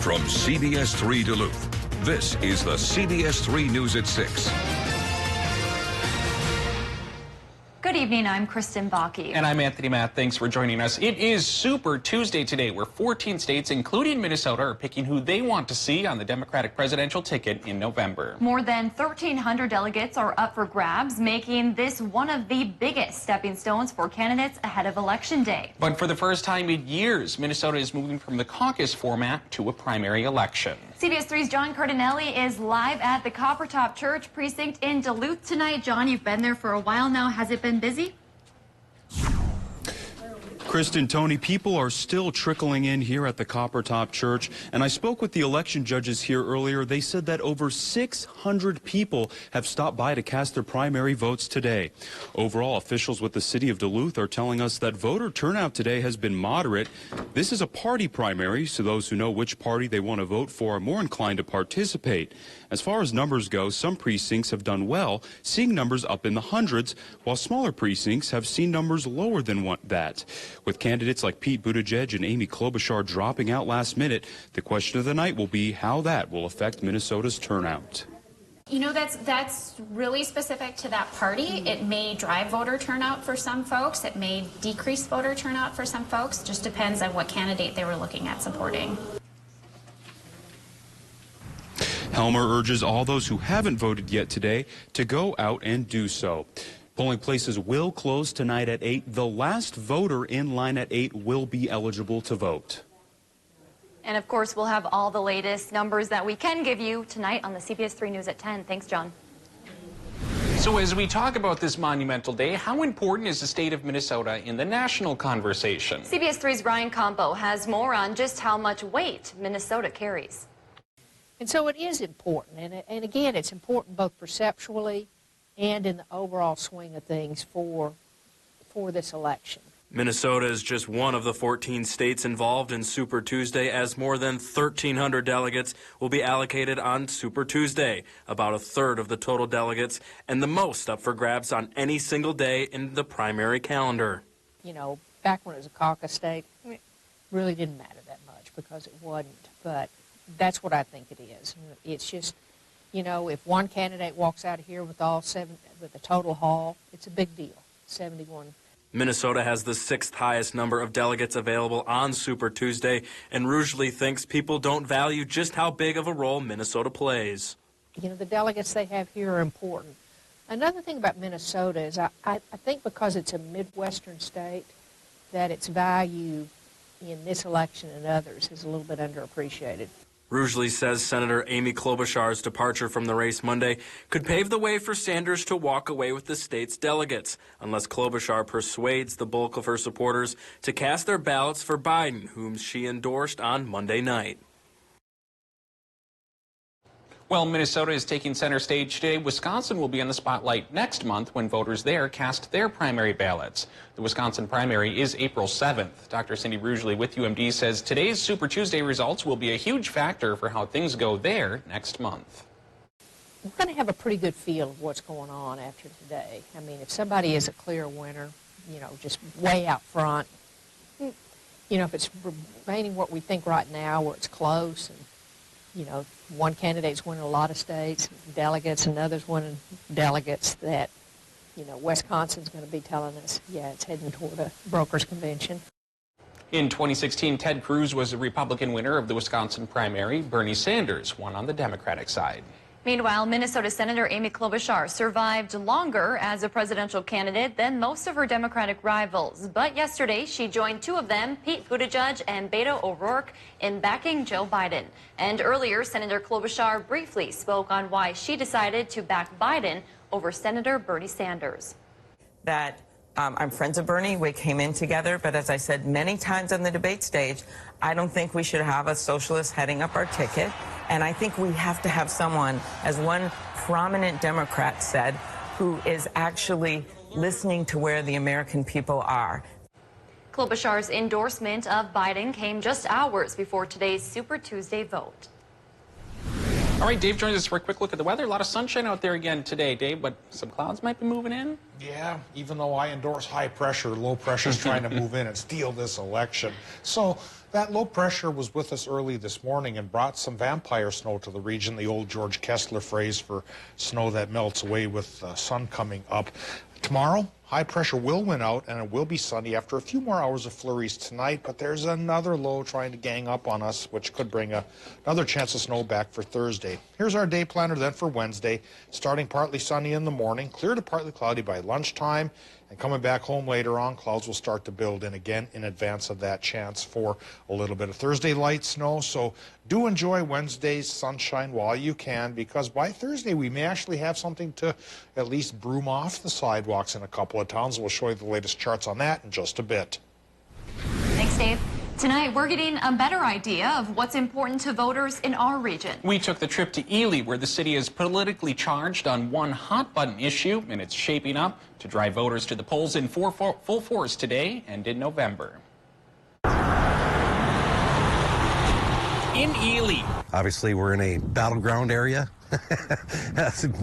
From CBS3 Duluth, this is the CBS3 News at 6. Good evening, I'm Kristen Bakke. And I'm Anthony Matt. Thanks for joining us. It is Super Tuesday today, where 14 states, including Minnesota, are picking who they want to see on the Democratic presidential ticket in November. More than 1,300 delegates are up for grabs, making this one of the biggest stepping stones for candidates ahead of Election Day. But for the first time in years, Minnesota is moving from the caucus format to a primary election. CBS3's John Cardinelli is live at the Coppertop Church Precinct in Duluth tonight. John, you've been there for a while now. Has it been busy? Kristen, Tony, people are still trickling in here at the Coppertop Church, and I spoke with the election judges here earlier. They said that over 600 people have stopped by to cast their primary votes today. Overall, officials with the city of Duluth are telling us that voter turnout today has been moderate. This is a party primary, so those who know which party they want to vote for are more inclined to participate. As far as numbers go, some precincts have done well, seeing numbers up in the hundreds, while smaller precincts have seen numbers lower than that. With candidates like Pete Buttigieg and Amy Klobuchar dropping out last minute, the question of the night will be how that will affect Minnesota's turnout. You know, that's really specific to that party. It may drive voter turnout for some folks. It may decrease voter turnout for some folks. Just depends on what candidate they were looking at supporting. Helmer urges all those who haven't voted yet today to go out and do so. Polling places will close tonight at 8. The last voter in line at 8 will be eligible to vote. And of course, we'll have all the latest numbers that we can give you tonight on the CBS3 News at 10. Thanks, John. So as we talk about this monumental day, how important is the state of Minnesota in the national conversation? CBS3's Ryan Combo has more on just how much weight Minnesota carries. And so it is important, and again, it's important both perceptually and in the overall swing of things for this election. Minnesota is just one of the 14 states involved in Super Tuesday, as more than 1,300 delegates will be allocated on Super Tuesday, about a third of the total delegates, and the most up for grabs on any single day in the primary calendar. You know, back when it was a caucus state, it really didn't matter that much because it wasn't, but that's what I think it is. It's just, you know, if one candidate walks out of here with all seven, with a total haul, it's a big deal. 71. Minnesota has the 6th highest number of delegates available on Super Tuesday, and Rugeley thinks people don't value just how big of a role Minnesota plays. You know, the delegates they have here are important. Another thing about Minnesota is I think because it's a Midwestern state, that its value in this election and others is a little bit underappreciated. Rugeley says Senator Amy Klobuchar's departure from the race Monday could pave the way for Sanders to walk away with the state's delegates, unless Klobuchar persuades the bulk of her supporters to cast their ballots for Biden, whom she endorsed on Monday night. Well, Minnesota is taking center stage today. Wisconsin will be in the spotlight next month when voters there cast their primary ballots. The Wisconsin primary is April 7th. Dr. Cindy Rugeley with UMD says today's Super Tuesday results will be a huge factor for how things go there next month. We're going to have a pretty good feel of what's going on after today. I mean, if somebody is a clear winner, you know, just way out front, you know, if it's remaining what we think right now, where it's close and you know, one candidate's winning a lot of states, delegates, and others winning delegates that, you know, Wisconsin's going to be telling us, yeah, it's heading toward a broker's convention. In 2016, Ted Cruz was the Republican winner of the Wisconsin primary. Bernie Sanders won on the Democratic side. Meanwhile, Minnesota Senator Amy Klobuchar survived longer as a presidential candidate than most of her Democratic rivals. But yesterday, she joined two of them, Pete Buttigieg and Beto O'Rourke, in backing Joe Biden. And earlier, Senator Klobuchar briefly spoke on why she decided to back Biden over Senator Bernie Sanders. I'm friends of Bernie. We came in together. But as I said many times on the debate stage, I don't think we should have a socialist heading up our ticket. And I think we have to have someone, as one prominent Democrat said, who is actually listening to where the American people are. Klobuchar's endorsement of Biden came just hours before today's Super Tuesday vote. All right, Dave joins us for a quick look at the weather. A lot of sunshine out there again today, Dave, but some clouds might be moving in. Yeah, even though I endorse high pressure, low pressure is trying to move in and steal this election. So that low pressure was with us early this morning and brought some vampire snow to the region, the old George Kessler phrase for snow that melts away with the sun coming up. Tomorrow, high pressure will win out and it will be sunny after a few more hours of flurries tonight, but there's another low trying to gang up on us, which could bring another chance of snow back for Thursday. Here's our day planner then for Wednesday. Starting partly sunny in the morning, clear to partly cloudy by lunchtime, and coming back home later on, clouds will start to build in again in advance of that chance for a little bit of Thursday light snow. So do enjoy Wednesday's sunshine while you can, because by Thursday we may actually have something to at least broom off the sidewalks in a couple of towns. We'll show you the latest charts on that in just a bit. Thanks, Dave. Tonight, we're getting a better idea of what's important to voters in our region. We took the trip to Ely, where the city is politically charged on one hot-button issue, and it's shaping up to drive voters to the polls in full force today and in November. In Ely. Obviously, we're in a battleground area.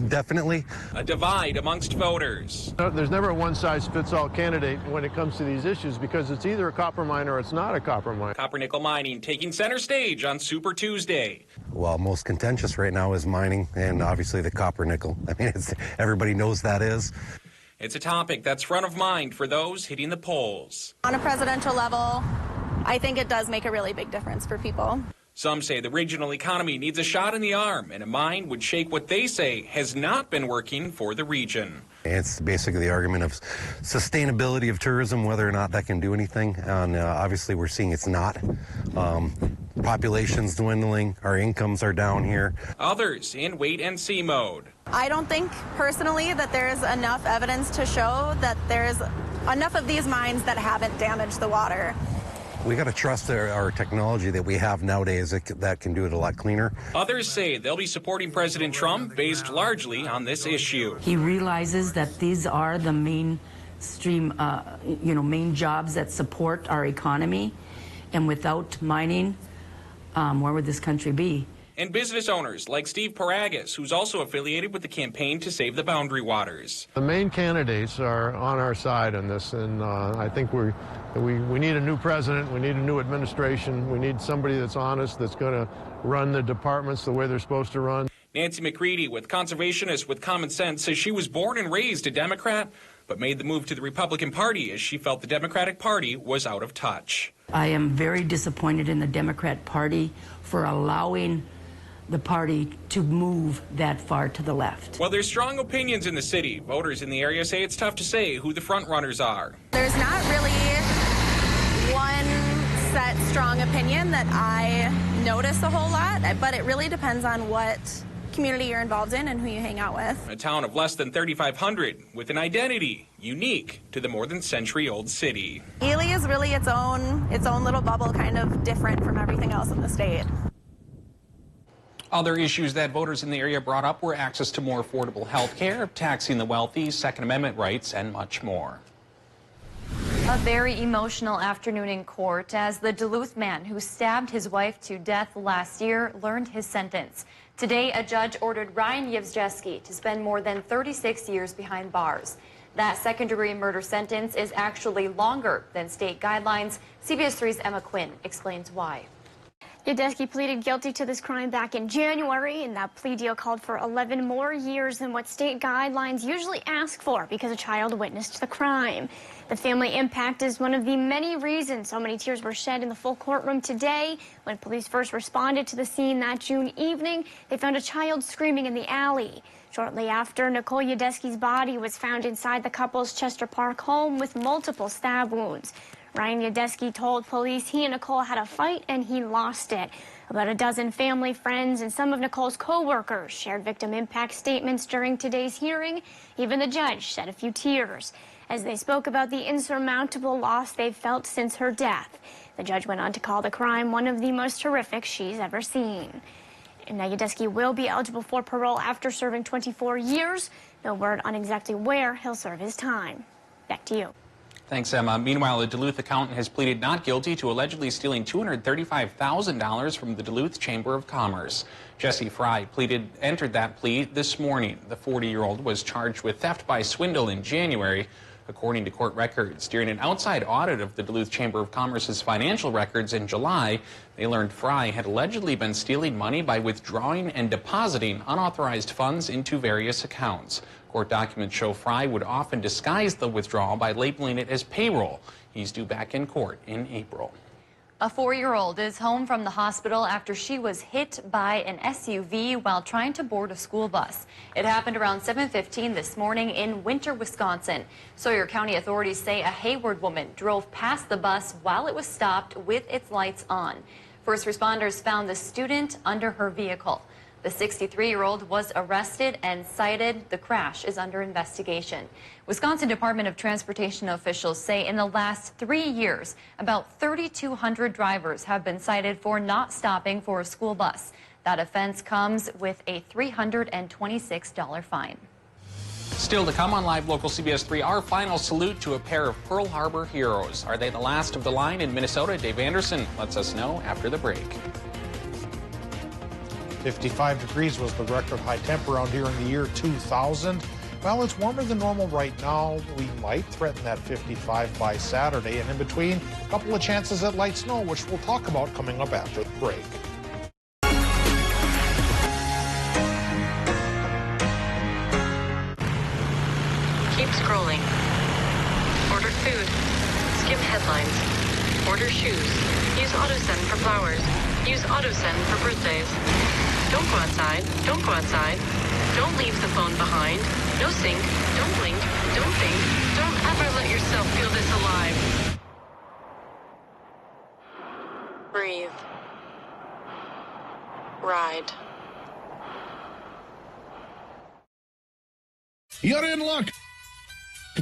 Definitely. A divide amongst voters. There's never a one-size-fits-all candidate when it comes to these issues because it's either a copper mine or it's not a copper mine. Copper nickel mining taking center stage on Super Tuesday. Well, most contentious right now is mining and obviously the copper nickel. I mean, everybody knows that is. It's a topic that's front of mind for those hitting the polls. On a presidential level, I think it does make a really big difference for people. Some say the regional economy needs a shot in the arm, and a mine would shake what they say has not been working for the region. It's basically the argument of sustainability of tourism, whether or not that can do anything. And obviously, we're seeing it's not. Population's dwindling. Our incomes are down here. Others in wait-and-see mode. I don't think, personally, that there's enough evidence to show that there's enough of these mines that haven't damaged the water. We got to trust our technology that we have nowadays that can do it a lot cleaner. Others say they'll be supporting President Trump based largely on this issue. He realizes that these are the mainstream, main jobs that support our economy, and without mining, where would this country be? And business owners like Steve Paragas, who's also affiliated with the Campaign to Save the Boundary Waters. The main candidates are on our side in this, and I think we need a new president, we need a new administration, we need somebody that's honest, that's going to run the departments the way they're supposed to run. Nancy McCready, with Conservationists with Common Sense, says she was born and raised a Democrat, but made the move to the Republican Party as she felt the Democratic Party was out of touch. I am very disappointed in the Democrat Party for allowing the party to move that far to the left. While there's strong opinions in the city, voters in the area say it's tough to say who the front runners are. There's not really one set strong opinion that I notice a whole lot, but it really depends on what community you're involved in and who you hang out with. A town of less than 3,500 with an identity unique to the more than century-old city. Ely is really its own little bubble, kind of different from everything else in the state. Other issues that voters in the area brought up were access to more affordable health care, taxing the wealthy, Second Amendment rights, and much more. A very emotional afternoon in court as the Duluth man who stabbed his wife to death last year learned his sentence. Today, a judge ordered Ryan Yevzjeski to spend more than 36 years behind bars. That second-degree murder sentence is actually longer than state guidelines. CBS3's Emma Quinn explains why. Yevzjeski pleaded guilty to this crime back in January, and that plea deal called for 11 more years than what state guidelines usually ask for because a child witnessed the crime. The family impact is one of the many reasons so many tears were shed in the full courtroom today. When police first responded to the scene that June evening, they found a child screaming in the alley. Shortly after, Nicole Yevzjeski's body was found inside the couple's Chester Park home with multiple stab wounds. Ryan Yevzjeski told police he and Nicole had a fight and he lost it. About a dozen family, friends, and some of Nicole's co-workers shared victim impact statements during today's hearing. Even the judge shed a few tears as they spoke about the insurmountable loss they've felt since her death. The judge went on to call the crime one of the most horrific she's ever seen. And now Yevzjeski will be eligible for parole after serving 24 years. No word on exactly where he'll serve his time. Back to you. Thanks, Emma. Meanwhile, a Duluth accountant has pleaded not guilty to allegedly stealing $235,000 from the Duluth Chamber of Commerce. Jesse Fry entered that plea this morning. The 40-year-old was charged with theft by swindle in January, according to court records. During an outside audit of the Duluth Chamber of Commerce's financial records in July, they learned Fry had allegedly been stealing money by withdrawing and depositing unauthorized funds into various accounts. Court documents show Fry would often disguise the withdrawal by labeling it as payroll. He's due back in court in April. A 4-year-old is home from the hospital after she was hit by an SUV while trying to board a school bus. It happened around 7:15 this morning in Winter, Wisconsin. Sawyer County authorities say a Hayward woman drove past the bus while it was stopped with its lights on. First responders found the student under her vehicle. The 63-year-old was arrested and cited. The crash is under investigation. Wisconsin Department of Transportation officials say in the last 3 years, about 3,200 drivers have been cited for not stopping for a school bus. That offense comes with a $326 fine. Still to come on Live Local CBS 3, our final salute to a pair of Pearl Harbor heroes. Are they the last of the line in Minnesota? Dave Anderson lets us know after the break. 55 degrees was the record high temp around here in the year 2000. Well, it's warmer than normal right now. We might threaten that 55 by Saturday, and in between, a couple of chances at light snow, which we'll talk about coming up after the break. Keep scrolling. Order food. Skim headlines. Order shoes. Use AutoSend for flowers. Use AutoSend for birthdays. Don't go outside. Don't go outside. Don't leave the phone behind. No sync. Don't blink. Don't think. Don't ever let yourself feel this alive. Breathe. Ride. You're in luck.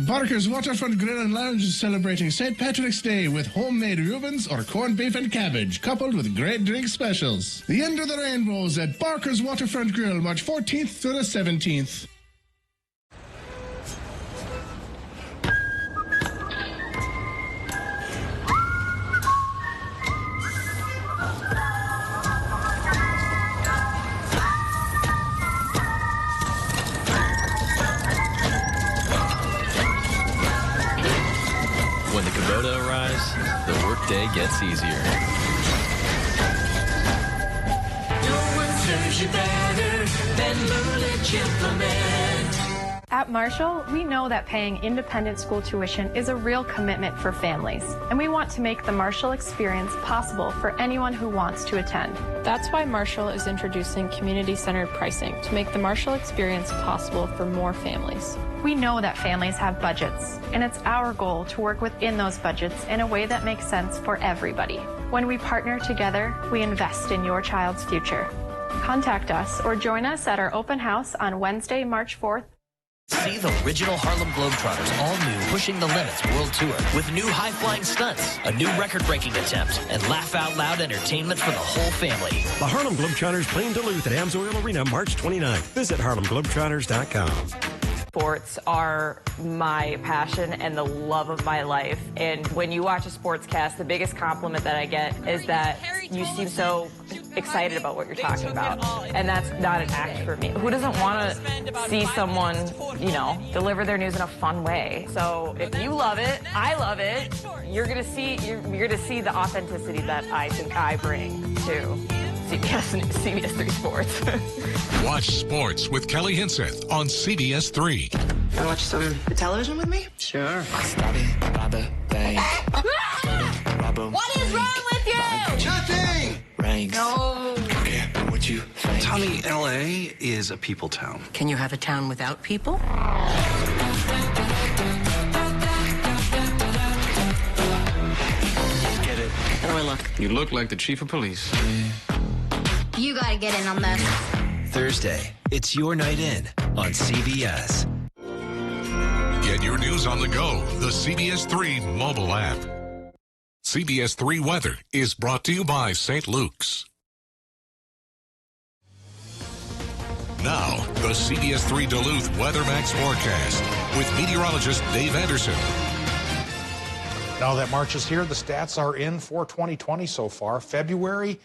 Barker's Waterfront Grill and Lounge is celebrating St. Patrick's Day with homemade Reubens or corned beef and cabbage, coupled with great drink specials. The End of the Rainbows at Barker's Waterfront Grill, March 14th to the 17th. When the Kubota arrives, the workday gets easier. No one serves you better than Lulich Implement. At Marshall, we know that paying independent school tuition is a real commitment for families, and we want to make the Marshall experience possible for anyone who wants to attend. That's why Marshall is introducing community-centered pricing to make the Marshall experience possible for more families. We know that families have budgets, and it's our goal to work within those budgets in a way that makes sense for everybody. When we partner together, we invest in your child's future. Contact us or join us at our open house on Wednesday, March 4th. See the original Harlem Globetrotters, all new, Pushing the Limits World Tour, with new high-flying stunts, a new record-breaking attempt, and laugh-out-loud entertainment for the whole family. The Harlem Globetrotters play in Duluth at AMSOIL Arena March 29th. Visit harlemglobetrotters.com. Sports are my passion and the love of my life. And when you watch a sportscast, the biggest compliment that I get is that you seem so excited about what you're talking about. And that's not an act for me. Who doesn't want to see someone, you know, deliver their news in a fun way? So if you love it, I love it, you're gonna see the authenticity that I think I bring to CBS3 Sports. Watch sports with Kelly Hinseth on CBS3. Want to watch some television with me? Sure. What is wrong with you? Nothing! Ranks. No. Okay, what you think? Tommy, L.A. is a people town. Can you have a town without people? Get it. How do I look? You look like the chief of police. You gotta get in on this. Thursday, it's your night in on CBS. Get your news on the go, the CBS3 mobile app. CBS3 Weather is brought to you by St. Luke's. Now, the CBS3 Duluth Weather Max forecast with meteorologist Dave Anderson. Now that March is here, the stats are in for 2020 so far. February,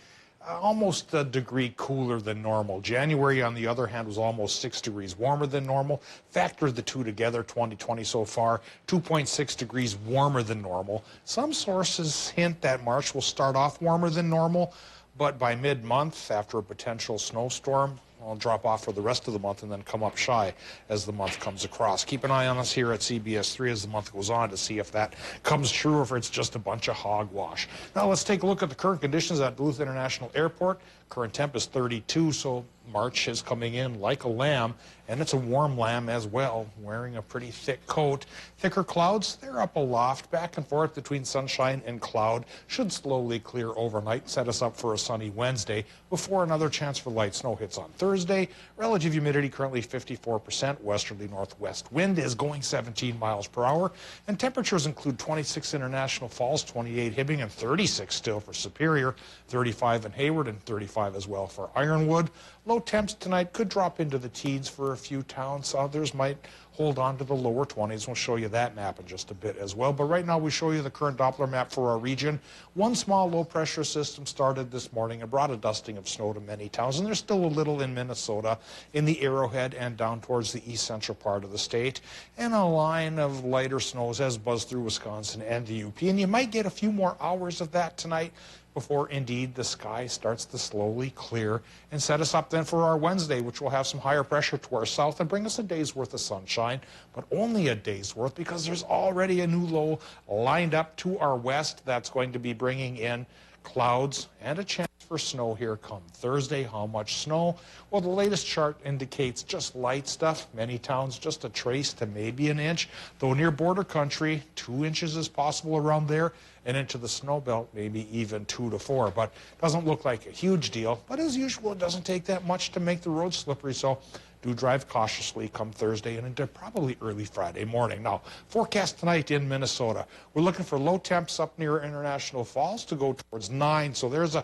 almost a degree cooler than normal. January, on the other hand, was almost 6 degrees warmer than normal. Factor the two together, 2020 so far, 2.6 degrees warmer than normal. Some sources hint that March will start off warmer than normal, but by mid-month, after a potential snowstorm, I'll drop off for the rest of the month and then come up shy as the month comes across. Keep an eye on us here at CBS3 as the month goes on to see if that comes true or if it's just a bunch of hogwash. Now let's take a look at the current conditions at Duluth International Airport. Current temp is 32, so March is coming in like a lamb, and it's a warm lamb as well, wearing a pretty thick coat. Thicker clouds, they're up aloft, back and forth between sunshine and cloud. Should slowly clear overnight, set us up for a sunny Wednesday before another chance for light snow hits on Thursday. Relative humidity currently 54%. Westerly northwest wind is going 17 miles per hour, and temperatures include 26 in International Falls, 28 Hibbing, and 36 still for Superior, 35 in Hayward, and 35 as well for Ironwood. Low temps tonight could drop into the teens for a few towns. Others might hold on to the lower 20s. We'll show you that map in just a bit as well. But right now we show you the current Doppler map for our region. One small low pressure system started this morning and brought a dusting of snow to many towns. And there's still a little in Minnesota, in the Arrowhead and down towards the east central part of the state. And a line of lighter snows has buzzed through Wisconsin and the UP. And you might get a few more hours of that tonight before indeed the sky starts to slowly clear and set us up then for our Wednesday, which will have some higher pressure to our south and bring us a day's worth of sunshine, but only a day's worth because there's already a new low lined up to our west that's going to be bringing in clouds and a chance for snow here come Thursday. How much snow? Well, the latest chart indicates just light stuff. Many towns just a trace to maybe an inch, though near border country, 2 inches is possible around there, and into the snow belt, maybe even 2 to 4. But doesn't look like a huge deal. But as usual, it doesn't take that much to make the road slippery, so do drive cautiously come Thursday and into probably early Friday morning. Now, forecast tonight in Minnesota. We're looking for low temps up near International Falls to go towards 9, so there's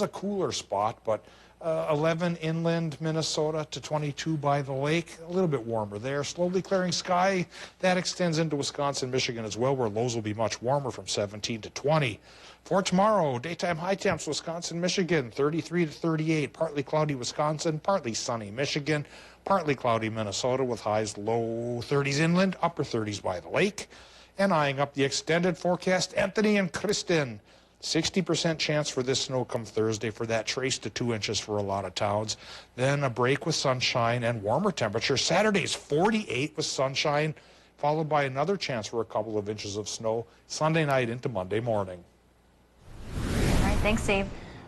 a cooler spot, but 11 inland Minnesota to 22 by the lake, a little bit warmer there. Slowly clearing sky, that extends into Wisconsin, Michigan as well, where lows will be much warmer from 17 to 20. For tomorrow, daytime high temps, Wisconsin, Michigan, 33 to 38. Partly cloudy Wisconsin, partly sunny Michigan, partly cloudy Minnesota with highs low 30s inland, upper 30s by the lake. And eyeing up the extended forecast, Anthony and Kristen. 60% chance for this snow come Thursday for that trace to 2 inches for a lot of towns. Then a break with sunshine and warmer temperatures. Saturday's 48 with sunshine, followed by another chance for a couple of inches of snow Sunday night into Monday morning. All right, thanks, Dave.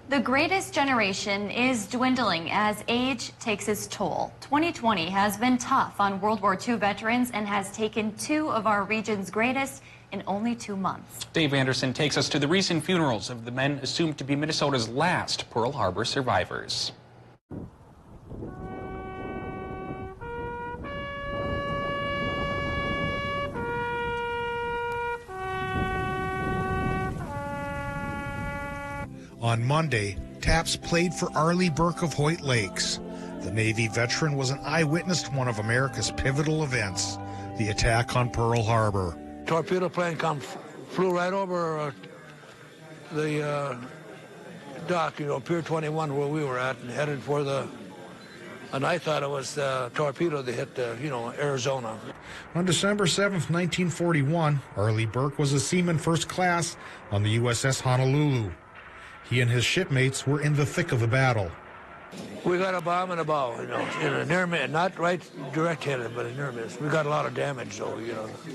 The greatest generation is dwindling as age takes its toll. 2020 has been tough on World War II veterans and has taken 2 of our region's greatest in only 2 months. Dave Anderson takes us to the recent funerals of the men assumed to be Minnesota's last Pearl Harbor survivors. On Monday, taps played for Arleigh Burke of Hoyt Lakes. The Navy veteran was an eyewitness to one of America's pivotal events, the attack on Pearl Harbor. Torpedo plane flew right over the dock, Pier 21 where we were at, and headed for and I thought it was the torpedo that hit, Arizona. On December 7th, 1941, Arleigh Burke was a seaman first class on the USS Honolulu. He and his shipmates were in the thick of the battle. We got a bomb in the bow, in a near miss, not right direct headed, but a near miss. We got a lot of damage, though,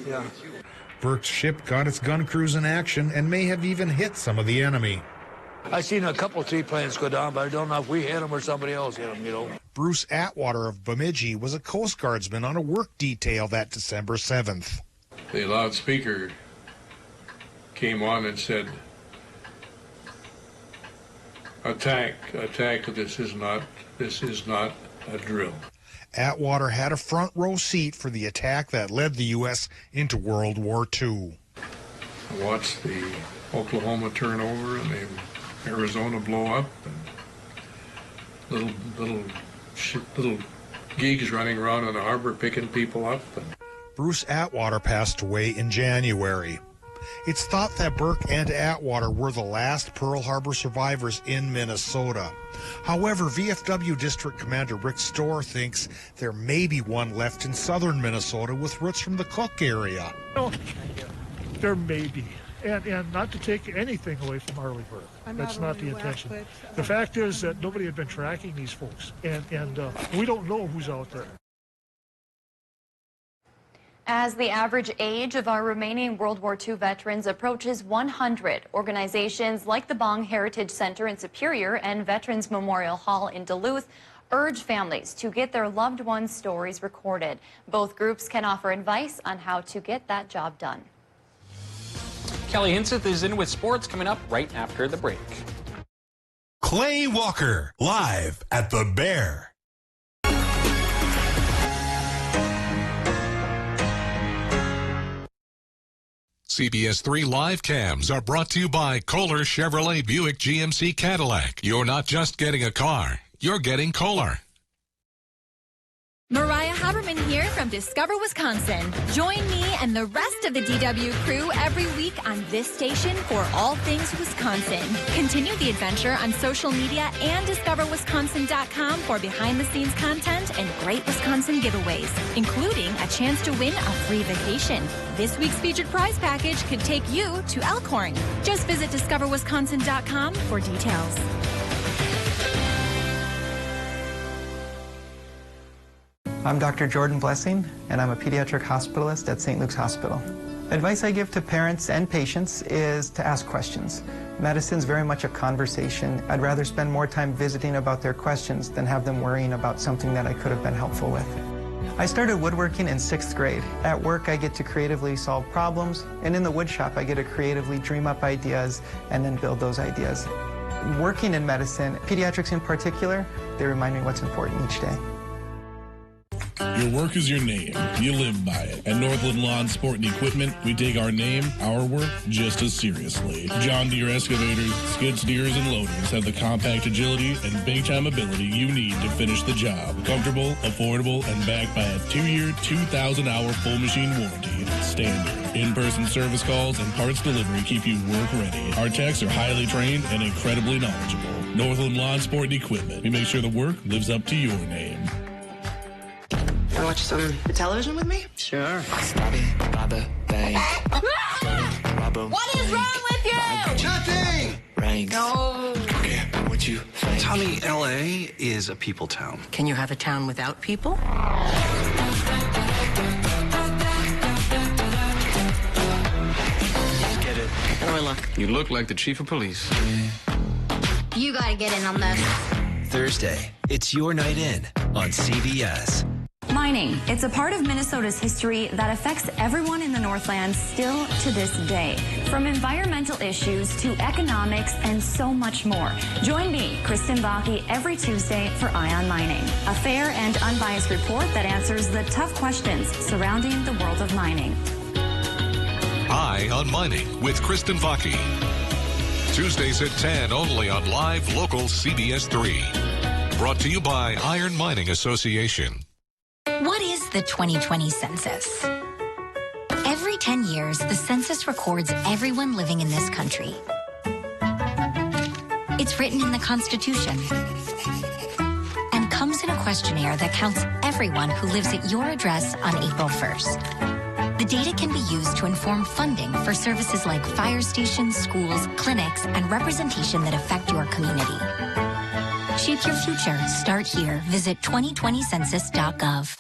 yeah. Burke's ship got its gun crews in action and may have even hit some of the enemy. I seen a couple seaplanes go down, but I don't know if we hit them or somebody else hit them, Bruce Atwater of Bemidji was a Coast Guardsman on a work detail that December 7th. The loudspeaker came on and said, "Attack, attack, this is not a drill." Atwater had a front row seat for the attack that led the U.S. into World War II. I watched the Oklahoma turn over and the Arizona blow up, and little gigs running around in the harbor picking people up. Bruce Atwater passed away in January. It's thought that Burke and Atwater were the last Pearl Harbor survivors in Minnesota. However, VFW District Commander Rick Storr thinks there may be one left in southern Minnesota with roots from the Cook area. Oh, there may be. And not to take anything away from Arleigh Burke. That's not the intention. The fact is that nobody had been tracking these folks, and we don't know who's out there. As the average age of our remaining World War II veterans approaches 100, organizations like the Bong Heritage Center in Superior and Veterans Memorial Hall in Duluth urge families to get their loved ones' stories recorded. Both groups can offer advice on how to get that job done. Kelly Hinseth is in with sports coming up right after the break. Clay Walker, live at the Bear. CBS3 live cams are brought to you by Kohler Chevrolet Buick GMC Cadillac. You're not just getting a car, you're getting Kohler. Mariah Haberman here from Discover Wisconsin. Join me and the rest of the DW crew every week on this station for all things Wisconsin. Continue the adventure on social media and discoverwisconsin.com for behind-the-scenes content and great Wisconsin giveaways, including a chance to win a free vacation. This week's featured prize package could take you to Elkhorn. Just visit discoverwisconsin.com for details. I'm Dr. Jordan Blessing, and I'm a pediatric hospitalist at St. Luke's Hospital. Advice I give to parents and patients is to ask questions. Medicine's very much a conversation. I'd rather spend more time visiting about their questions than have them worrying about something that I could have been helpful with. I started woodworking in 6th grade. At work, I get to creatively solve problems, and in the wood shop, I get to creatively dream up ideas and then build those ideas. Working in medicine, pediatrics in particular, they remind me what's important each day. Your work is your name. You live by it. At Northland Lawn Sport and Equipment, we take our name, our work, just as seriously. John Deere excavators, skid steers, and loaders have the compact agility and big-time ability you need to finish the job. Comfortable, affordable, and backed by a 2-year, 2,000-hour full machine warranty. Standard. In-person service calls and parts delivery keep you work ready. Our techs are highly trained and incredibly knowledgeable. Northland Lawn Sport and Equipment. We make sure the work lives up to your name. Want to watch some television with me? Sure. Stubby, rubber, bang. What is wrong with you? Nothing! Right. No. Okay, what you think? Tommy, L.A. is a people town. Can you have a town without people? Get it. How do I look? You look like the chief of police. You gotta get in on this. Thursday, it's your night in on CBS. Mining. It's a part of Minnesota's history that affects everyone in the Northlands still to this day. From environmental issues to economics and so much more. Join me, Kristen Bakke, every Tuesday for Eye on Mining, a fair and unbiased report that answers the tough questions surrounding the world of mining. Eye on Mining with Kristen Bakke. Tuesdays at 10 only on live local CBS3. Brought to you by Iron Mining Association. What is the 2020 census? Every 10 years, the census records everyone living in this country. It's written in the Constitution and comes in a questionnaire that counts everyone who lives at your address on April 1st. The data can be used to inform funding for services like fire stations, schools, clinics, and representation that affect your community. Shape your future. Start here. Visit 2020census.gov.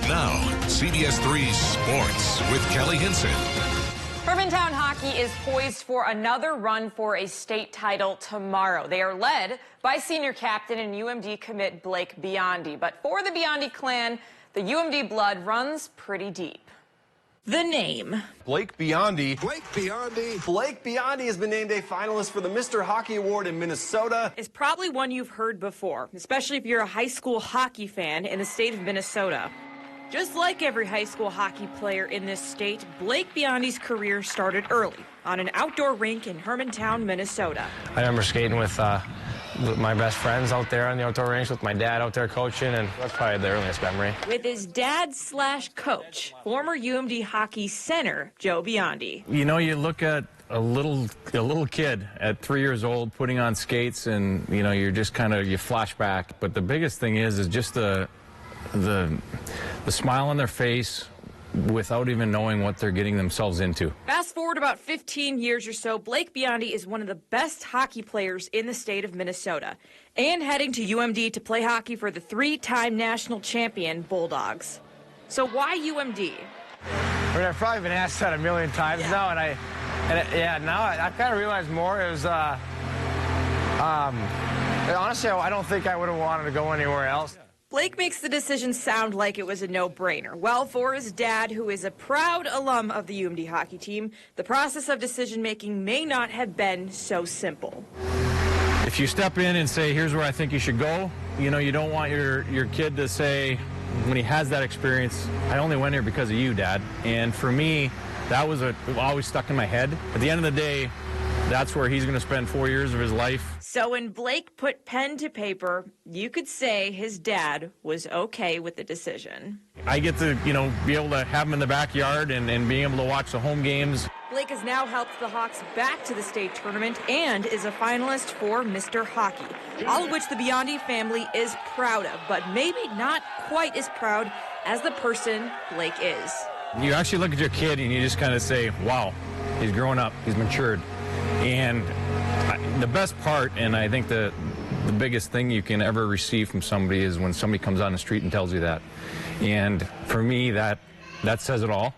Now, CBS3 Sports with Kelly Hinseth. Hermantown hockey is poised for another run for a state title tomorrow. They are led by senior captain and UMD commit Blake Biondi. But for the Biondi clan, the UMD blood runs pretty deep. The name. Blake Biondi. Blake Biondi. Blake Biondi has been named a finalist for the Mr. Hockey Award in Minnesota. Is probably one you've heard before, especially if you're a high school hockey fan in the state of Minnesota. Just like every high school hockey player in this state, Blake Biondi's career started early on an outdoor rink in Hermantown, Minnesota. I remember skating with with my best friends out there on the outdoor range, with my dad out there coaching, and that's probably the earliest memory. With his dad/coach, former UMD hockey center Joe Biondi. You know, you look at a little kid at 3 years old putting on skates, and you know, you're just kind of, you flash back. But the biggest thing is just the smile on their face without even knowing what they're getting themselves into. Fast forward about 15 years or so, Blake Biondi is one of the best hockey players in the state of Minnesota, and heading to UMD to play hockey for the 3-time national champion Bulldogs. So why UMD? I mean, I've probably been asked that a million times now, and now I kind of realized more. It was, honestly, I don't think I would have wanted to go anywhere else. Blake makes the decision sound like it was a no-brainer. Well, for his dad, who is a proud alum of the UMD hockey team, the process of decision-making may not have been so simple. If you step in and say, here's where I think you should go, you know, you don't want your kid to say, when he has that experience, I only went here because of you, Dad. And for me, that was always stuck in my head. At the end of the day, that's where he's going to spend 4 years of his life. So when Blake put pen to paper, you could say his dad was okay with the decision. I get to, you know, be able to have him in the backyard and being able to watch the home games. Blake has now helped the Hawks back to the state tournament and is a finalist for Mr. Hockey, all of which the Biondi family is proud of, but maybe not quite as proud as the person Blake is. You actually look at your kid and you just kind of say, wow, he's grown up, he's matured. And the best part, and I think the biggest thing you can ever receive from somebody, is when somebody comes on the street and tells you that. And for me, that says it all.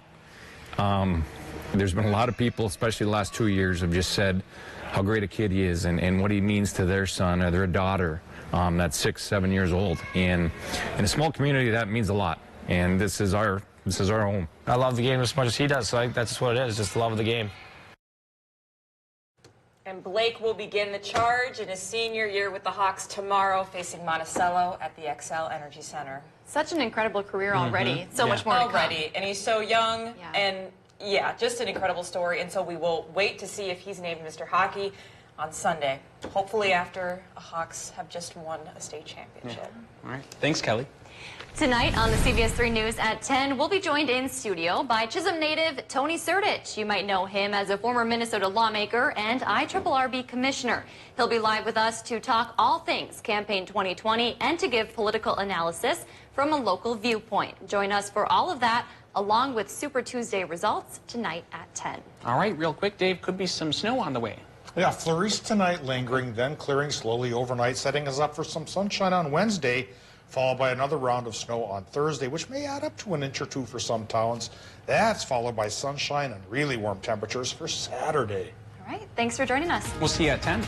There's been a lot of people, especially the last 2 years, have just said how great a kid he is and what he means to their son or their daughter that's 6, 7 years old. And in a small community, that means a lot. And this is our home. I love the game as much as he does, so that's just what it is, just the love of the game. And Blake will begin the charge in his senior year with the Hawks tomorrow, facing Monticello at the XL Energy Center. Such an incredible career already. So much more to come. Already, and he's so young, and just an incredible story. And so we will wait to see if he's named Mr. Hockey on Sunday, hopefully after the Hawks have just won a state championship. All right. Thanks, Kelly. Tonight on the CBS3 News at 10, we'll be joined in studio by Chisholm native Tony Surdich. You might know him as a former Minnesota lawmaker and IRRB commissioner. He'll be live with us to talk all things Campaign 2020 and to give political analysis from a local viewpoint. Join us for all of that, along with Super Tuesday results tonight at 10. All right, real quick, Dave, could be some snow on the way. Yeah, flurries tonight lingering, then clearing slowly overnight, setting us up for some sunshine on Wednesday, followed by another round of snow on Thursday, which may add up to an inch or two for some towns. That's followed by sunshine and really warm temperatures for Saturday. All right, thanks for joining us. We'll see you at 10.